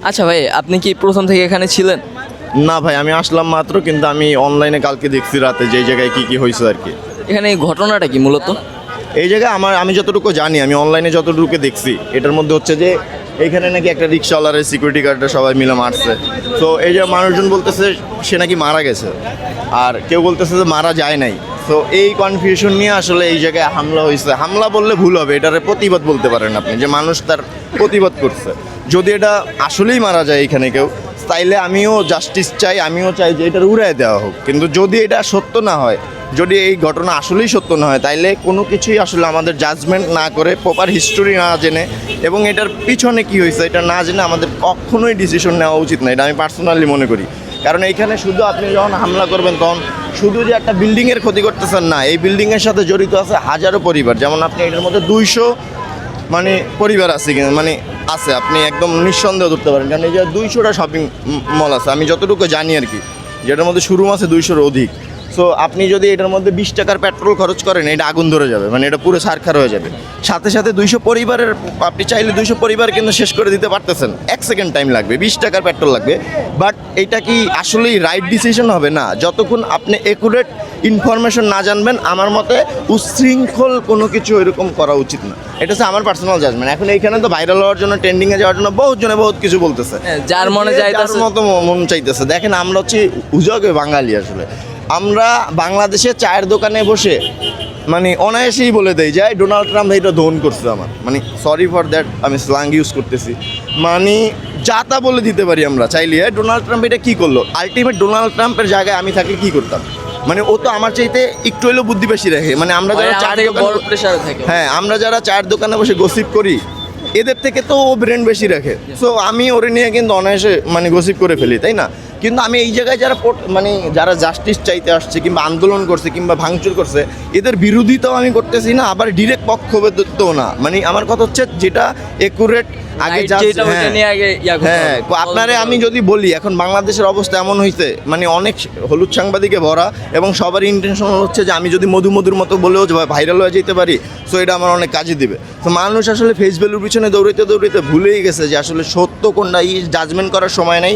আচ্ছা ভাই, আপনি কি প্রথম থেকে এখানে ছিলেন? না ভাই, আমি আসলাম মাত্র, কিন্তু আমি অনলাইনে কালকে দেখছি রাতে যে জায়গায় কি কি হয়েছে আর কি। এখানে এই ঘটনাটা কি মূলত? এই জায়গায় আমি যতটুকু জানি, আমি অনলাইনে যতটুকু দেখছি, এটার মধ্যে হচ্ছে যে এখানে নাকি একটা রিক্সাওয়ালারের সিকিউরিটি গার্ডটা সবাই মিলে মারছে। তো এই যে মানুষজন বলতেছে সে নাকি মারা গেছে, আর কেউ বলতেছে যে মারা যায় নাই। তো এই কনফিউশন নিয়ে আসলে এই জায়গায় হামলা হয়েছে। হামলা বললে ভুল হবে, এটারে প্রতিবাদ বলতে পারেন আপনি, যে মানুষ তার প্রতিবাদ করছে। যদি এটা আসলেই মারা যায় এখানে কেউ, তাইলে আমিও জাস্টিস চাই, আমিও চাই যে এটার উড়ায় দেওয়া হোক। কিন্তু যদি এটা সত্য না হয়, যদি এই ঘটনা আসলেই সত্য না হয়, তাইলে কোনো কিছুই আসলে আমাদের জাজমেন্ট না করে, প্রপার হিস্টোরি না জেনে এবং এটার পিছনে কি হয়েছে এটা না জেনে আমাদের কখনোই ডিসিশন নেওয়া উচিত না। এটা আমি পার্সোনালি মনে করি। কারণ এইখানে শুধু আপনি যখন হামলা করবেন, তখন শুধু যে একটা বিল্ডিংয়ের ক্ষতি করতেছেন না, এই বিল্ডিংয়ের সাথে জড়িত আছে হাজারো পরিবার। যেমন আপনি এটার মধ্যে 200 পরিবার আছে, আছে, আপনি একদম নিঃসন্দেহ ধরতে পারেন। কারণ এই যে 200টা শপিং মল আছে, আমি যতটুকু জানি আর কি, যেটার মধ্যে শোরুম আছে 200-র অধিক। সো আপনি যদি এটার মধ্যে 20 টাকার পেট্রোল খরচ করেন, এটা আগুন ধরে যাবে, এটা পুরো ছারখার হয়ে যাবে। সাথে সাথে 200 পরিবারের, আপনি চাইলে 200 পরিবার কিন্তু শেষ করে দিতে পারতেছেন, 1 সেকেন্ড টাইম লাগবে, 20 টাকার পেট্রোল লাগবে। বাট এটা কি আসলেই রাইট ডিসিশন হবে না যতক্ষণ আপনি অ্যাকুরেট ইনফরমেশন না জানবেন। আমার মতে উচ্ছৃঙ্খল কোনো কিছু এরকম করা উচিত না। এটা হচ্ছে আমার পার্সোনাল জাজমেন্ট। এখন এইখানে তো ভাইরাল হওয়ার জন্য, ট্রেন্ডিংয়ে যাওয়ার জন্য বহুত জনে বহুত কিছু বলতেছে, যার মনে যার মতো মন চাইতেছে। দেখেন, আমরা হচ্ছে উজগে বাঙালি। আসলে আমরা বাংলাদেশে চায়ের দোকানে বসে অনায়াসেই বলে দেয় যে ডোনাল্ড ট্রাম্প এটা দহন করছে আমার, সরি ফর দ্যাট, আমি স্ল্যাং ইউজ করতেছি, যা তা বলে দিতে পারি আমরা চাইলে। ডোনাল্ড ট্রাম্প এটা কী করলো? আলটিমেট ডোনাল্ড ট্রাম্পের জায়গায় আমি থাকলে কী করতাম? ও তো আমার চাইতে একটু হলেও বুদ্ধি বেশি রাখে। আমরা যারা আমরা যারা চায়ের দোকানে বসে গসিপ করি, এদের থেকে তো ও ব্রেন বেশি রাখে। সো আমি ওরে নিয়ে কিন্তু অনায়াসে গসিপ করে ফেলি, তাই না? কিন্তু আমি এই জায়গায় যারা যারা জাস্টিস চাইতে আসছে, কিংবা আন্দোলন করছে, কিংবা ভাঙচুর করছে, এদের বিরোধিতাও আমি করতেছি না, আবার ডিরেক্ট পক্ষপাতিত্বও না। আমার কথা হচ্ছে যেটা একুরেট আগে হ্যাঁ, আপনারে আমি যদি বলি, এখন বাংলাদেশের অবস্থা এমন হয়েছে, অনেক হলুদ সাংবাদিকে ভরা, এবং সবারই ইন্টেনশন হচ্ছে যে আমি যদি মধুর মতো বলেও ভাইরাল হয়ে যেতে পারি, সো এটা আমার অনেক কাজে দিবে। তো মানুষ আসলে ফেস ভ্যালুর পিছনে দৌড়াইতে দৌড়াইতে ভুলেই গেছে যে আসলে সত্য কোনটা, এই জাজমেন্ট করার সময় নাই।